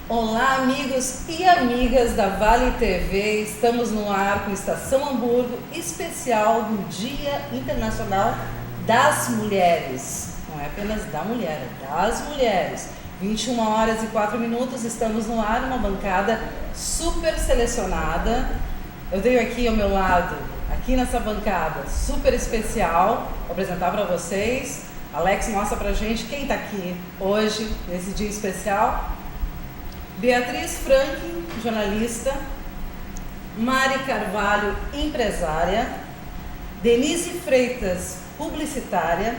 Olá, amigos e amigas da Vale TV, estamos no ar com Estação Hamburgo, especial do Dia Internacional das Mulheres. Não é apenas da mulher, é das mulheres. 21 horas e 4 minutos, estamos no ar, uma bancada super selecionada. Eu tenho aqui ao meu lado, aqui nessa bancada super especial, vou apresentar para vocês. Alex, mostra pra gente quem tá aqui hoje, nesse dia especial. Beatriz Franklin, jornalista, Mari Carvalho, empresária, Denise Freitas, publicitária,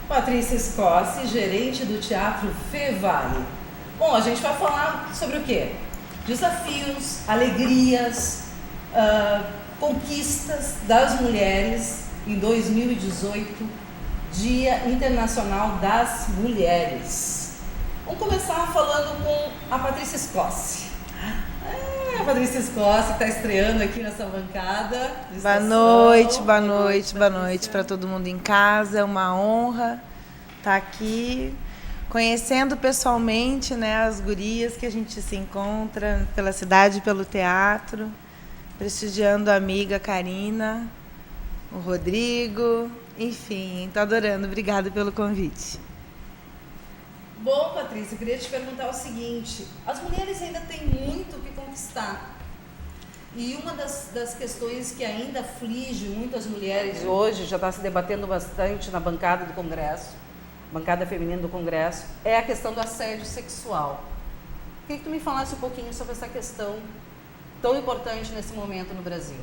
Patrícia Scossi, gerente do Teatro Fevale. Bom, a gente vai falar sobre o quê? Desafios, alegrias, conquistas das mulheres em 2018, Dia Internacional das Mulheres. Vamos começar falando com a Patrícia Scossi. A Patrícia Scossi está estreando aqui nessa bancada. Boa noite para todo mundo em casa. É uma honra estar aqui, conhecendo pessoalmente, né, as gurias que a gente se encontra pela cidade, pelo teatro, prestigiando a amiga Karina, o Rodrigo, enfim, estou adorando. Obrigada pelo convite. Bom, Patrícia, eu queria te perguntar o seguinte: as mulheres ainda têm muito o que conquistar. E uma das questões que ainda aflige muitas mulheres hoje, já está se debatendo bastante na bancada do Congresso, bancada feminina do Congresso, é a questão do assédio sexual. Queria que tu me falasse um pouquinho sobre essa questão tão importante nesse momento no Brasil.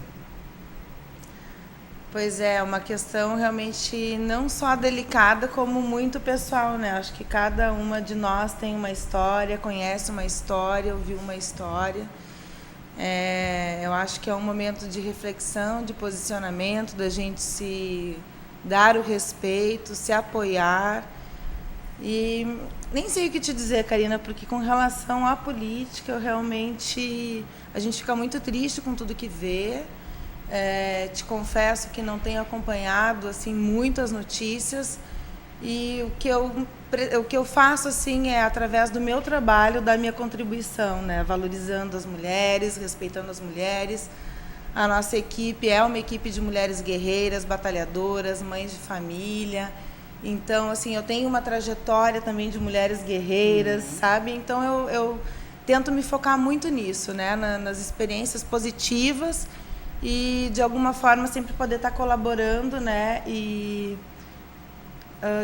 Pois é, uma questão realmente não só delicada, como muito pessoal, né? Acho que cada uma de nós tem uma história, conhece uma história, ouviu uma história. Eu acho que é um momento de reflexão, de posicionamento, da gente se dar o respeito, se apoiar. E nem sei o que te dizer, Karina, porque com relação à política, a gente fica muito triste com tudo que vê. Te confesso que não tenho acompanhado assim muitas notícias, e o que eu faço assim é através do meu trabalho, da minha contribuição, né, valorizando as mulheres, respeitando as mulheres. A nossa equipe é uma equipe de mulheres guerreiras, batalhadoras, mães de família. Então, assim, eu tenho uma trajetória também de mulheres guerreiras, sabe? Então eu tento me focar muito nisso, né, nas experiências positivas. E, de alguma forma, sempre poder estar colaborando, né? E,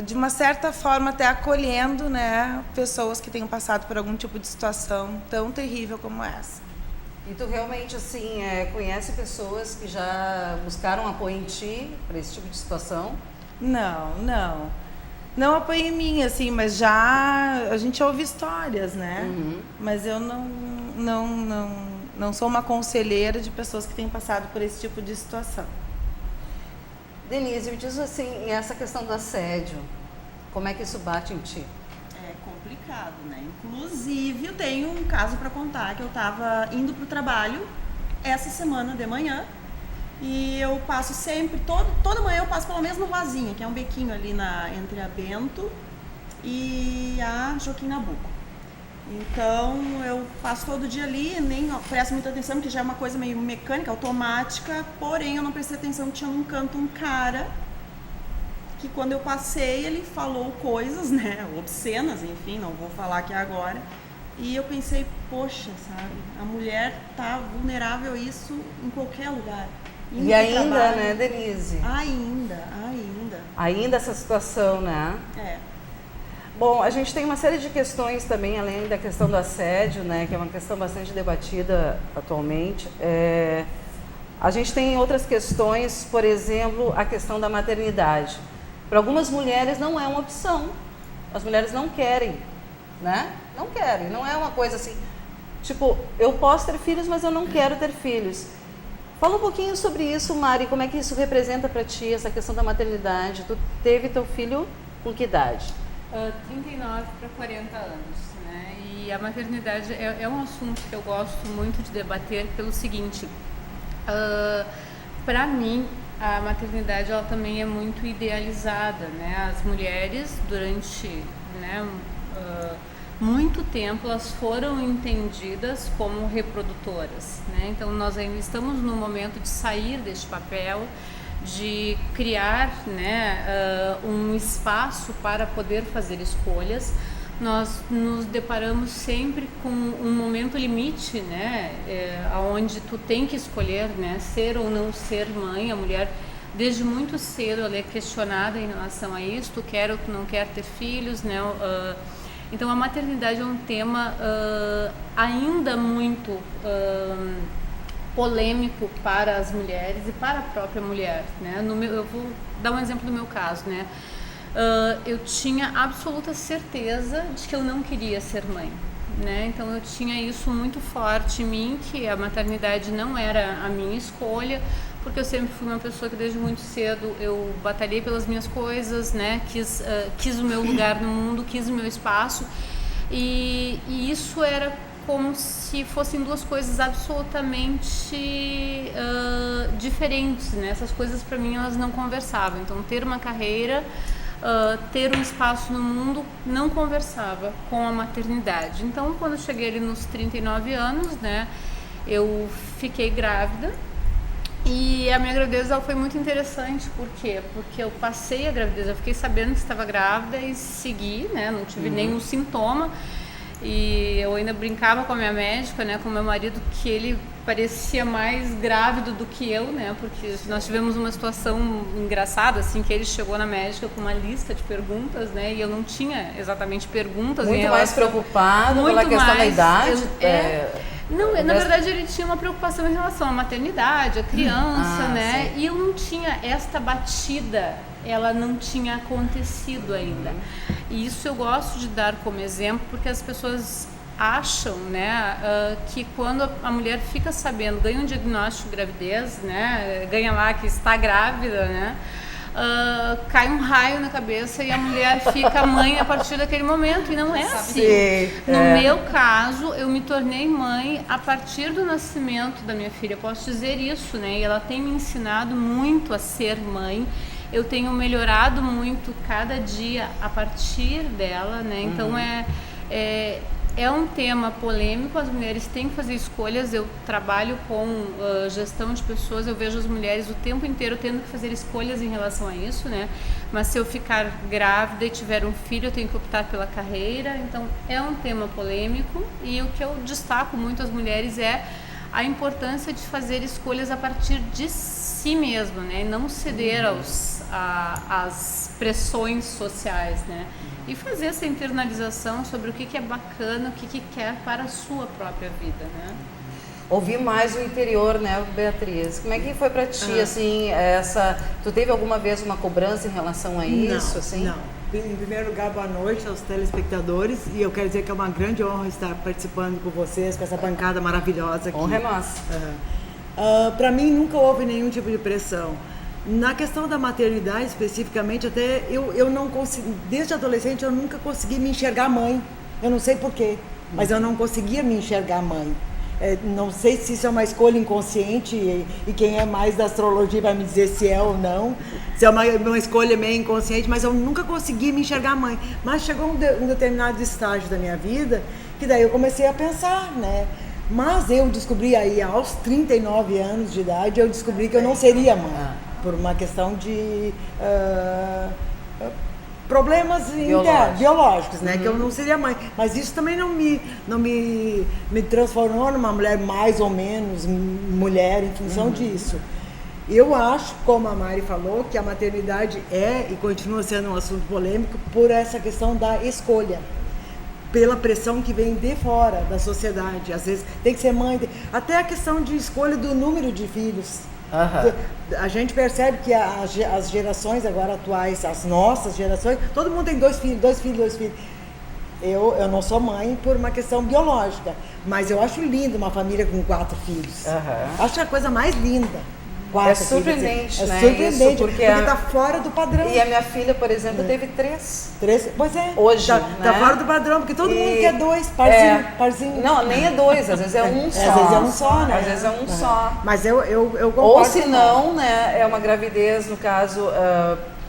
de uma certa forma, até acolhendo, né, pessoas que tenham passado por algum tipo de situação tão terrível como essa. E tu realmente, assim, conhece pessoas que já buscaram apoio em ti para esse tipo de situação? Não apoio em mim, assim, mas já a gente ouve histórias, né? Mas eu não sou uma conselheira de pessoas que têm passado por esse tipo de situação. Denise, me diz assim, essa questão do assédio, como é que isso bate em ti? É complicado, né? Inclusive, eu tenho um caso para contar, que eu estava indo para o trabalho essa semana de manhã, e eu passo sempre, toda manhã eu passo pela mesma ruazinha, que é um bequinho ali entre a Bento e a Joaquim Nabuco. Então, eu passo todo dia ali, nem presto muita atenção, porque já é uma coisa meio mecânica, automática, porém eu não prestei atenção que tinha num canto um cara que, quando eu passei, ele falou coisas, né, obscenas, enfim, não vou falar aqui agora, e eu pensei, poxa, sabe, a mulher tá vulnerável a isso em qualquer lugar. E ainda, trabalho, né, Denise? Ainda essa situação, né? Bom, a gente tem uma série de questões também, além da questão do assédio, né, que é uma questão bastante debatida atualmente. A gente tem outras questões, por exemplo, a questão da maternidade. Para algumas mulheres não é uma opção. As mulheres não querem, né? Não querem, não é uma coisa assim, tipo, eu posso ter filhos, mas eu não quero ter filhos. Fala um pouquinho sobre isso, Mari, como é que isso representa para ti, essa questão da maternidade? Tu teve teu filho com que idade? 39 para 40 anos, né? E a maternidade é um assunto que eu gosto muito de debater pelo seguinte, para mim a maternidade ela também é muito idealizada, né? As mulheres durante, né, muito tempo elas foram entendidas como reprodutoras, né? Então nós ainda estamos no momento de sair deste papel, de criar, né, um espaço para poder fazer escolhas. Nós nos deparamos sempre com um momento limite, né, onde tu tem que escolher, né, ser ou não ser mãe. A mulher desde muito cedo ela é questionada em relação a isso, tu quer ou tu não quer ter filhos, né? Então a maternidade é um tema ainda muito polêmico para as mulheres e para a própria mulher, né? Eu vou dar um exemplo do meu caso, né? Eu tinha absoluta certeza de que eu não queria ser mãe, né? Então eu tinha isso muito forte em mim, que a maternidade não era a minha escolha, porque eu sempre fui uma pessoa que desde muito cedo eu batalhei pelas minhas coisas, né? Quis o meu lugar no mundo, quis o meu espaço, e isso era como se fossem duas coisas absolutamente diferentes, né? Essas coisas para mim elas não conversavam. Então ter uma carreira, ter um espaço no mundo não conversava com a maternidade. Então quando eu cheguei ali nos 39 anos, né, eu fiquei grávida. E a minha gravidez ela foi muito interessante, por quê? Porque eu passei a gravidez, eu fiquei sabendo que estava grávida e segui, né? Não tive nenhum sintoma. E eu ainda brincava com a minha médica, né, com o meu marido, que ele parecia mais grávido do que eu, né, porque nós tivemos uma situação engraçada, assim, que ele chegou na médica com uma lista de perguntas, né, e eu não tinha exatamente perguntas. Muito mais preocupado pela questão da idade? Não, na verdade ele tinha uma preocupação em relação à maternidade, à criança, né? Sim. E eu não tinha esta batida, ela não tinha acontecido ainda. E isso eu gosto de dar como exemplo, porque as pessoas acham, né, que quando a mulher fica sabendo, ganha um diagnóstico de gravidez, né, ganha lá que está grávida, né, cai um raio na cabeça e a mulher fica mãe a partir daquele momento, e não é assim. No meu caso, eu me tornei mãe a partir do nascimento da minha filha, eu posso dizer isso, né, e ela tem me ensinado muito a ser mãe. Eu tenho melhorado muito cada dia a partir dela, né, então é um tema polêmico, as mulheres têm que fazer escolhas. Eu trabalho com gestão de pessoas, eu vejo as mulheres o tempo inteiro tendo que fazer escolhas em relação a isso, né? Mas se eu ficar grávida e tiver um filho, eu tenho que optar pela carreira. Então é um tema polêmico, e o que eu destaco muito às mulheres é a importância de fazer escolhas a partir de si mesma, né? E não ceder às pressões sociais, né? E fazer essa internalização sobre o que é bacana, o que quer para a sua própria vida, né? Ouvir mais o interior, né, Beatriz? Como é que foi para ti, assim, tu teve alguma vez uma cobrança em relação a isso, assim? Não. Em primeiro lugar, boa noite aos telespectadores, e eu quero dizer que é uma grande honra estar participando com vocês, com essa bancada maravilhosa aqui. Honra é nossa. Para mim nunca houve nenhum tipo de pressão. Na questão da maternidade, especificamente, até eu não consegui, desde adolescente eu nunca consegui me enxergar mãe. Eu não sei porquê, mas eu não conseguia me enxergar mãe. Não sei se isso é uma escolha inconsciente, e quem é mais da astrologia vai me dizer se é ou não, se é uma escolha meio inconsciente, mas eu nunca consegui me enxergar mãe. Mas chegou um determinado estágio da minha vida que daí eu comecei a pensar, né? Mas eu descobri aí, aos 39 anos de idade, eu descobri que eu não seria mãe, por uma questão de problemas biológicos, né? Que eu não seria mãe. Mas isso também não me transformou numa mulher mais ou menos mulher em função disso. Eu acho, como a Mari falou, que a maternidade é e continua sendo um assunto polêmico por essa questão da escolha, pela pressão que vem de fora da sociedade. Às vezes tem que ser mãe, até a questão de escolha do número de filhos. A gente percebe que as gerações agora atuais, as nossas gerações, todo mundo tem dois filhos. Eu não sou mãe por uma questão biológica, mas eu acho lindo uma família com 4 filhos. Acho a coisa mais linda. 4 É surpreendente, filhos, assim. né? É surpreendente, Isso, porque tá fora do padrão. E a minha filha, por exemplo, teve 3. 3, pois é. Hoje, tá né? fora do padrão, porque todo mundo E- quer 2, parzinho. Não, nem é 2, às vezes é um só. Às vezes é um só, né? Às vezes é um só. Mas eu concordo. Ou com se ela. não, né, é uma gravidez, no caso,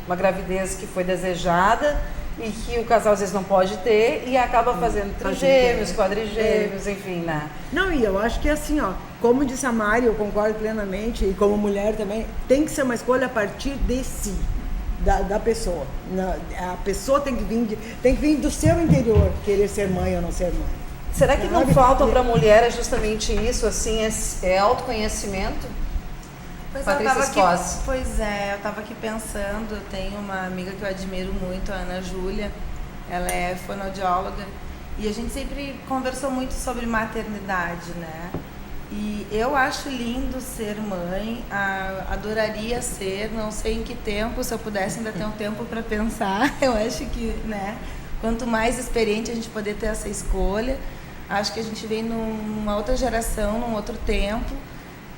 uma gravidez que foi desejada e que o casal às vezes não pode ter e acaba fazendo trigêmeos, quadrigêmeos, enfim, né? Não, e eu acho que é assim, ó, como disse a Mari, eu concordo plenamente, e como mulher também, tem que ser uma escolha a partir de si, da pessoa. A pessoa tem que vir do seu interior, querer ser mãe ou não ser mãe. Será que não Sabe? falta para a mulher é justamente isso, assim, é autoconhecimento? Pois Patrícia eu Escossi. eu tava aqui pensando, eu tenho uma amiga que eu admiro muito, a Ana Júlia, ela é fonoaudióloga, e a gente sempre conversou muito sobre maternidade, né? E eu acho lindo ser mãe, adoraria ser, não sei em que tempo, se eu pudesse ainda ter um tempo para pensar, eu acho que, né, quanto mais experiente a gente poder ter essa escolha, acho que a gente vem numa outra geração, num outro tempo.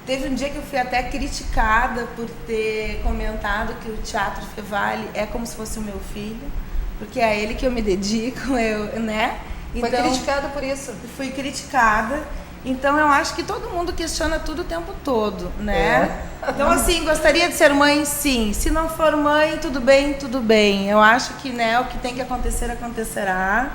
Teve um dia que eu fui até criticada por ter comentado que o Teatro Fevale é como se fosse o meu filho, porque é a ele que eu me dedico, né? Foi criticada por isso. Fui criticada. Então eu acho que todo mundo questiona tudo o tempo todo, né? Então assim, gostaria de ser mãe, sim. Se não for mãe, tudo bem, tudo bem. Eu acho que, né, o que tem que acontecer, acontecerá.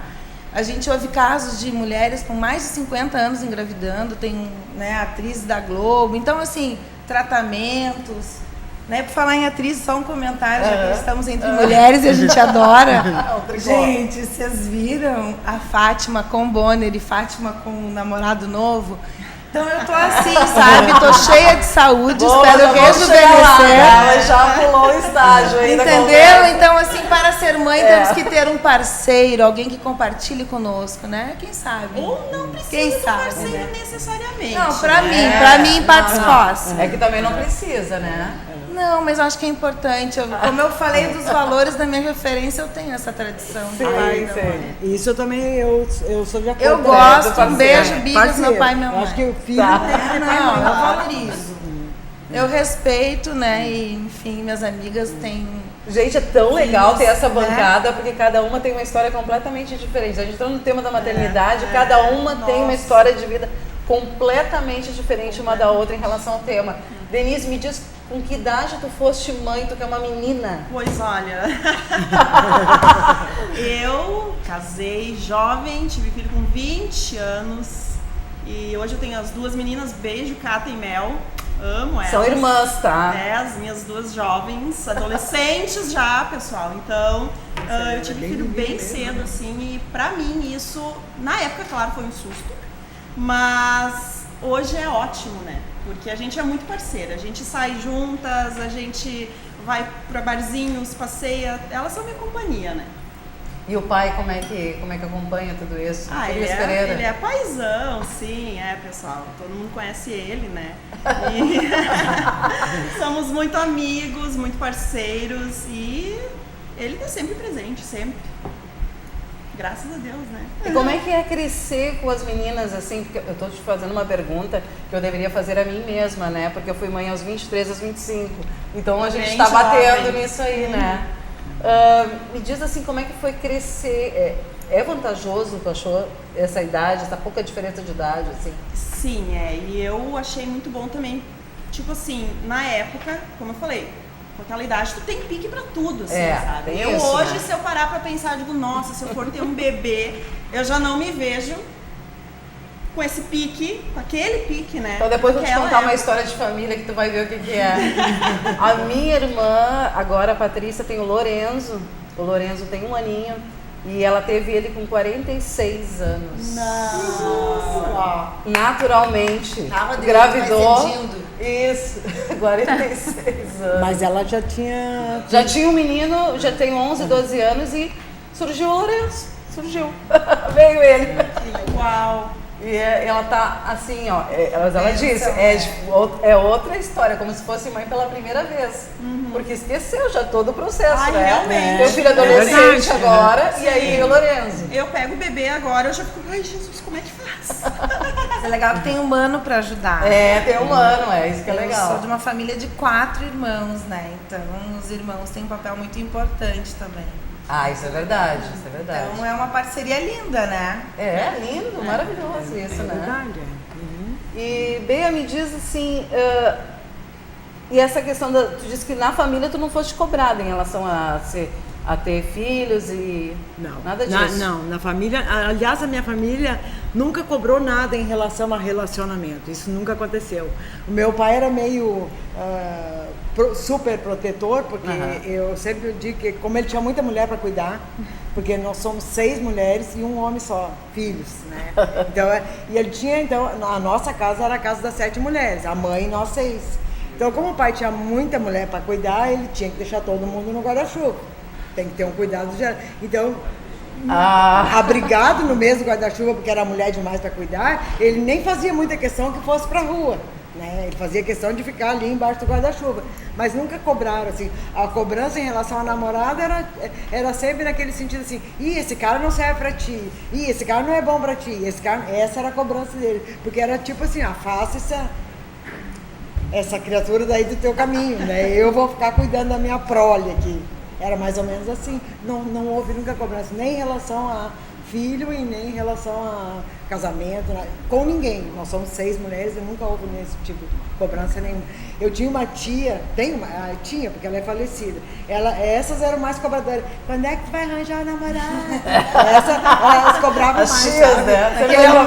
A gente ouve casos de mulheres com mais de 50 anos engravidando, tem, né, atrizes da Globo. Então, assim, tratamentos, né? Por falar em atriz, só um comentário, já que estamos entre mulheres e a gente adora. Gente, vocês viram a Fátima com Bonner e Fátima com um namorado novo? Então eu tô assim, sabe? Tô cheia de saúde, espero rejuvenescer. Ela já pulou o estágio ainda. Entendeu? Então, assim, para ser mãe, temos que ter um parceiro, alguém que compartilhe conosco, né? Quem sabe? Ou não precisa Quem do sabe, parceiro né? necessariamente. Não, pra mim, participar. É que também não precisa, né? Não, mas eu acho que é importante. Como eu falei dos valores da minha referência, eu tenho essa tradição de pai e da mãe. Isso eu também, eu sou de acordo. Eu com gosto, ela. um beijo, Bigas, Parceiro. meu pai e minha Eu mãe. acho que o filho Não, eu valorizo. Eu respeito, né? E, enfim, minhas amigas têm... Gente, é tão legal ter essa né? bancada, porque cada uma tem uma história completamente diferente. A gente entrou no tema da maternidade, cada uma tem uma história de vida completamente diferente uma da outra em relação ao tema. Denise, me diz, com que idade tu foste mãe, tu que é uma menina? Pois olha, eu casei jovem, tive filho com 20 anos e hoje eu tenho as 2 meninas, beijo, Cata e Mel, amo elas. São irmãs, tá? As minhas 2 jovens, adolescentes já, pessoal, então eu tive filho bem cedo, assim, e pra mim isso, na época, claro, foi um susto, mas hoje é ótimo, né? Porque a gente é muito parceira, a gente sai juntas, a gente vai pra barzinhos, passeia, elas são minha companhia, né? E o pai, como é que acompanha tudo isso? Ele Feliz Pereira. é paizão, sim, pessoal, todo mundo conhece ele, né? E somos muito amigos, muito parceiros e ele tá sempre presente, sempre. Graças a Deus, né? E como é que é crescer com as meninas, assim, porque eu tô te fazendo uma pergunta que eu deveria fazer a mim mesma, né? Porque eu fui mãe aos 23, aos 25. Então a gente Bem tá batendo jovem. nisso aí, né? Me diz assim, como é que foi crescer? É vantajoso, tu achou, essa idade, essa pouca diferença de idade, assim? Sim, e eu achei muito bom também, tipo assim, na época, como eu falei, com aquela idade tu tem pique pra tudo, assim, sabe? tem Eu isso, hoje, né? se eu parar pra pensar, digo, nossa, se eu for ter um bebê, eu já não me vejo com esse pique, com aquele pique, né? Então depois eu vou te Naquela contar uma época. história de família que tu vai ver o que é. A minha irmã, agora a Patrícia, tem o Lorenzo. O Lorenzo tem 1 aninho e ela teve ele com 46 anos. Nossa! Naturalmente. Tava Engravidou. decidindo. Isso, 46 anos. Mas ela já tinha. Já tinha um menino, já tem 11, 12 anos e surgiu o Lourenço. Surgiu. Veio ele. Igual. E ela tá assim, ó, ela disse, é outra história, como se fosse mãe pela primeira vez. Porque esqueceu já todo o processo, Ai, né? realmente. Meu filho é adolescente verdade. agora, e aí o Lorenzo. Eu pego o bebê agora, eu já fico, ai Jesus, como é que faz? Mas é legal que tem um mano pra ajudar. Tem um ano, isso que é Eu legal. sou de uma família de 4 irmãos, né? Então os irmãos têm um papel muito importante também. Isso é verdade, isso é verdade. Então é uma parceria linda, né? É lindo, maravilhoso isso, né? Verdade. E Bea, me diz assim, e essa questão tu disse que na família tu não foste cobrada em relação a ter filhos e Não. nada disso. Na família, aliás, a minha família nunca cobrou nada em relação a relacionamento. Isso nunca aconteceu. O meu pai era meio super protetor, porque eu sempre digo que como ele tinha muita mulher para cuidar, porque nós somos 6 mulheres e um homem só, filhos, né? Então, e ele tinha, então, a nossa casa era a casa das 7 mulheres, a mãe e nós 6. Então, como o pai tinha muita mulher para cuidar, ele tinha que deixar todo mundo no guarda-chuva. Tem que ter um cuidado geral. Então, abrigado no mesmo guarda-chuva, porque era mulher demais para cuidar, ele nem fazia muita questão que fosse para a rua. Né? Ele fazia questão de ficar ali embaixo do guarda-chuva. Mas nunca cobraram, assim. A cobrança em relação à namorada era sempre naquele sentido assim, esse cara não serve pra ti, esse cara não é bom pra ti, essa era a cobrança dele. Porque era tipo assim, afasta essa criatura daí do teu caminho, né? Eu vou ficar cuidando da minha prole aqui. Era mais ou menos assim. Não houve nunca cobrança, nem em relação a filho e nem em relação a casamento, com ninguém. Nós somos 6 mulheres e nunca houve nesse tipo de cobrança nenhuma. Eu tinha uma tia, tinha, porque ela é falecida. Essas eram mais cobradoras. Quando é que tu vai arranjar uma namorada? Elas cobravam As mais, tias, sabe? né?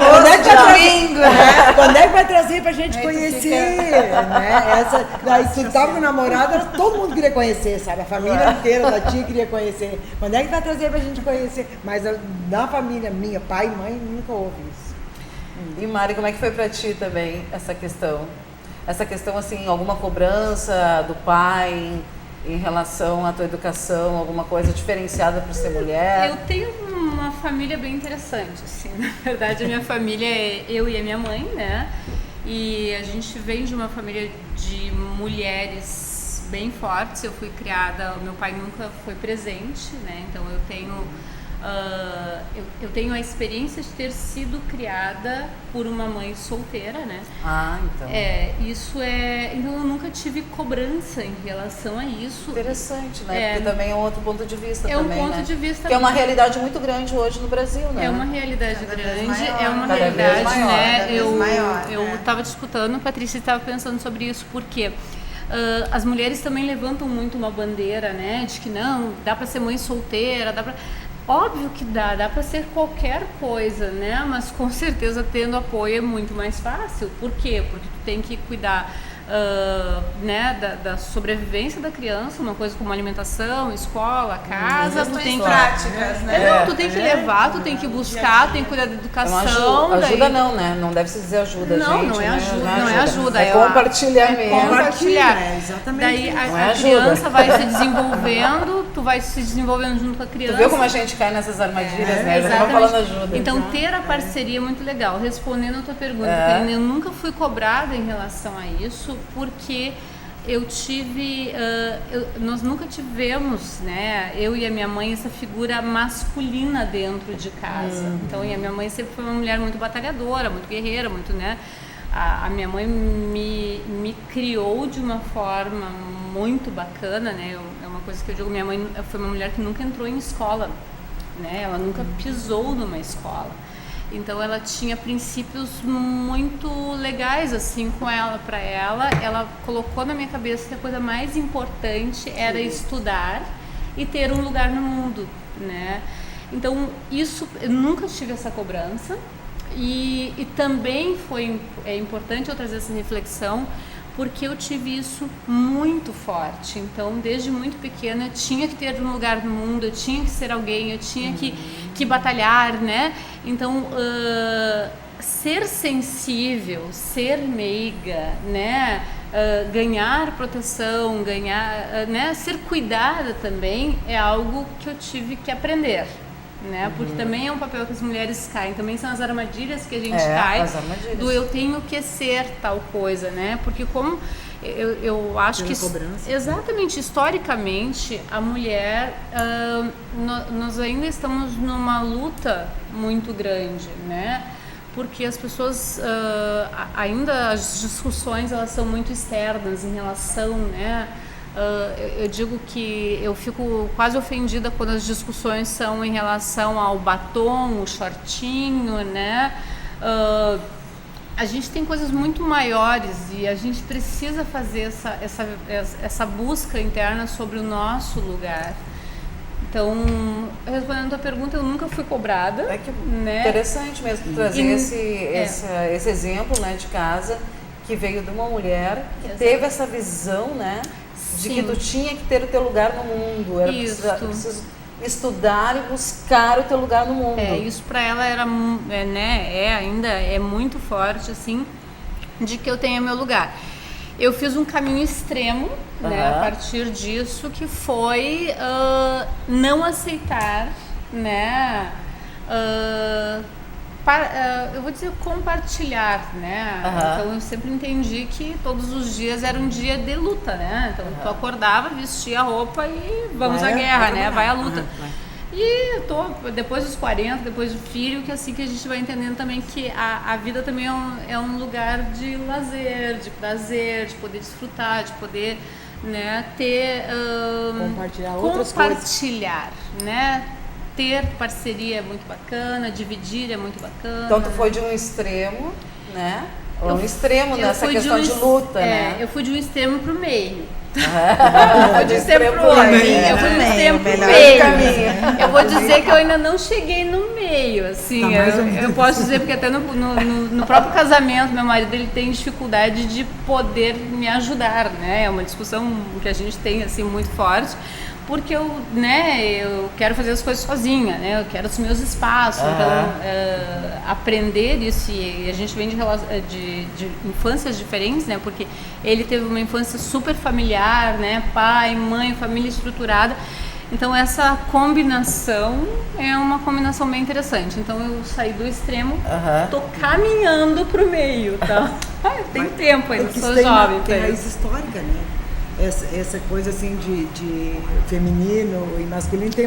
Quando é que vai domingo, trazer? Quando é que vai trazer pra gente Aí tu conhecer? Né? Daí tu tava com namorada, todo mundo queria conhecer, sabe? A família inteira da tia queria conhecer. Quando é que vai trazer pra gente conhecer? Mas na família minha, pai e mãe, nunca houve isso. E Mari, como é que foi pra ti também essa questão? Essa questão, assim, alguma cobrança do pai em relação à tua educação, alguma coisa diferenciada por ser mulher? Eu tenho uma família bem interessante, assim. Na verdade, a minha família é eu e a minha mãe, né? E a gente vem de uma família de mulheres bem fortes. Eu fui criada, o meu pai nunca foi presente, né? Então eu tenho a experiência de ter sido criada por uma mãe solteira, né? Então. Então eu nunca tive cobrança em relação a isso. Interessante, né? Porque também é um outro ponto de vista também, um ponto né? de vista. Que é uma realidade muito grande hoje no Brasil, né? É uma realidade grande, é uma cada vez realidade, maior, né? cada vez maior, Eu né? estava disputando, a Patrícia estava pensando sobre isso, porque as mulheres também levantam muito uma bandeira, né? De que não, dá para ser mãe solteira, dá para... Óbvio que dá para ser qualquer coisa, né? Mas com certeza tendo apoio é muito mais fácil. Por quê? Porque tu tem que cuidar né, da sobrevivência da criança, uma coisa como alimentação, escola, casa, tu tem que... práticas, né? tu tem que levar, tu tem que buscar, tu tem que cuidar da educação. Ajuda não, né? Não deve se dizer ajuda, Não, gente. não é né? ajuda, não é ajuda. É compartilhamento. Compartilhar. Exatamente. Daí Não é a ajuda. criança vai se desenvolvendo, tu vai se desenvolvendo junto com a criança. Tu viu como a gente cai nessas armadilhas, né? Já tava Exatamente. falando ajuda. Então, ter a parceria é muito legal. Respondendo a tua pergunta, Karina, eu nunca fui cobrada em relação a isso, porque eu tive, nós nunca tivemos, né, eu e a minha mãe, essa figura masculina dentro de casa. Então, e a minha mãe sempre foi uma mulher muito batalhadora, muito guerreira, muito, né, a minha mãe me criou de uma forma muito bacana, né, é uma coisa que eu digo, minha mãe foi uma mulher que nunca entrou em escola, né, ela nunca pisou numa escola. Então ela tinha princípios muito legais assim com ela, para ela colocou na minha cabeça que a coisa mais importante era estudar e ter um lugar no mundo, né? Então isso, eu nunca tive essa cobrança e também é importante eu trazer essa reflexão, porque eu tive isso muito forte. Então, desde muito pequena, eu tinha que ter um lugar no mundo, eu tinha que ser alguém, eu tinha que batalhar, né? Então, ser sensível, ser meiga, né? Ganhar proteção, né? Ser cuidada também é algo que eu tive que aprender, né? Porque também é um papel que as mulheres caem, também são as armadilhas que a gente É, cai, as armadilhas. do eu tenho que ser tal coisa, né? Porque como eu acho Pela que cobrança. exatamente, historicamente, a mulher, nós ainda estamos numa luta muito grande, né? Porque as pessoas, ainda as discussões, elas são muito externas em relação, né? Eu digo que eu fico quase ofendida quando as discussões são em relação ao batom, o shortinho, né? A gente tem coisas muito maiores e a gente precisa fazer essa busca interna sobre o nosso lugar. Então, respondendo a tua pergunta, eu nunca fui cobrada. É que né? interessante mesmo trazer esse exemplo, né, de casa que veio de uma mulher que Exato. teve essa visão, né, de Sim. que tu tinha que ter o teu lugar no mundo, era Isso. preciso estudar e buscar o teu lugar no mundo. Isso para ela era, né, ainda é muito forte, assim, de que eu tenha meu lugar. Eu fiz um caminho extremo, né, a partir disso, que foi não aceitar, né, eu vou dizer compartilhar, né? Então eu sempre entendi que todos os dias era um dia de luta, né? Então tu acordava, vestia a roupa e vamos à guerra, né? Vai à luta. E depois dos 40, depois do filho, que assim que a gente vai entendendo também que a vida também é um lugar de lazer, de prazer, de poder desfrutar, de poder, né, ter Compartilhar outras coisas. compartilhar, né? Ter parceria é muito bacana, dividir é muito bacana. Então tu foi de um extremo, né? Um extremo Eu nessa fui questão de luta, né? Eu fui de um extremo pro meio. Foi De um extremo pro outro. Eu fui de um extremo pro melhor meio. Eu vou dizer que eu ainda não cheguei no meio, assim. Tá mais ou menos. Eu posso dizer, porque até no próprio casamento, meu marido ele tem dificuldade de poder me ajudar, né? É uma discussão que a gente tem, assim, muito forte. Porque eu quero fazer as coisas sozinha, né? Eu quero os meus espaços. Então, aprender isso, e a gente vem de infâncias diferentes, né? Porque ele teve uma infância super familiar, né? Pai, mãe, família estruturada. Então, essa combinação é uma combinação bem interessante. Então, eu saí do extremo, tô caminhando pro meio, tá? Tem tempo ainda, Porque sou isso jovem. tem pra raiz isso. histórica, né? Essa coisa assim de feminino e masculino tem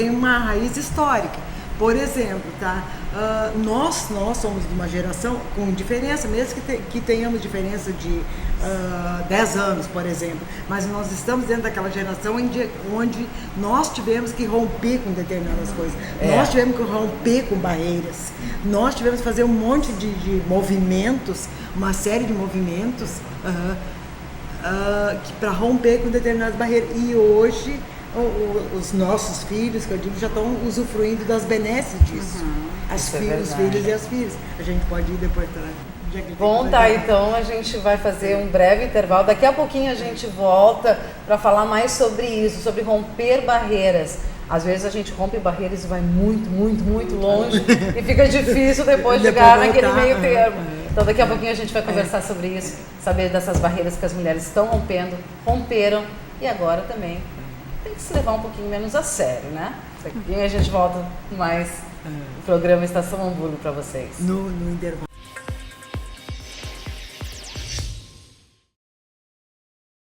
uma raiz histórica. Por exemplo, tá? Nós somos de uma geração com diferença, mesmo que tenhamos diferença de 10 anos, por exemplo, mas nós estamos dentro daquela geração onde nós tivemos que romper com determinadas coisas, nós tivemos que romper com barreiras, nós tivemos que fazer um monte de movimentos, uma série de movimentos para romper com determinadas barreiras. E hoje os nossos filhos, que eu digo, já estão usufruindo das benesses disso. Os filhos e as filhas. A gente pode ir depois também. Bom, tá, então a gente vai fazer um breve intervalo. Daqui a pouquinho a gente volta para falar mais sobre isso, sobre romper barreiras. Às vezes a gente rompe barreiras e vai muito, muito, muito longe e fica difícil depois chegar naquele meio termo. Então daqui a pouquinho a gente vai conversar sobre isso, saber dessas barreiras que as mulheres estão romperam e agora também tem que se levar um pouquinho menos a sério, né? Daqui a pouquinho a gente volta com mais o programa Estação Hamburgo para vocês. No intervalo.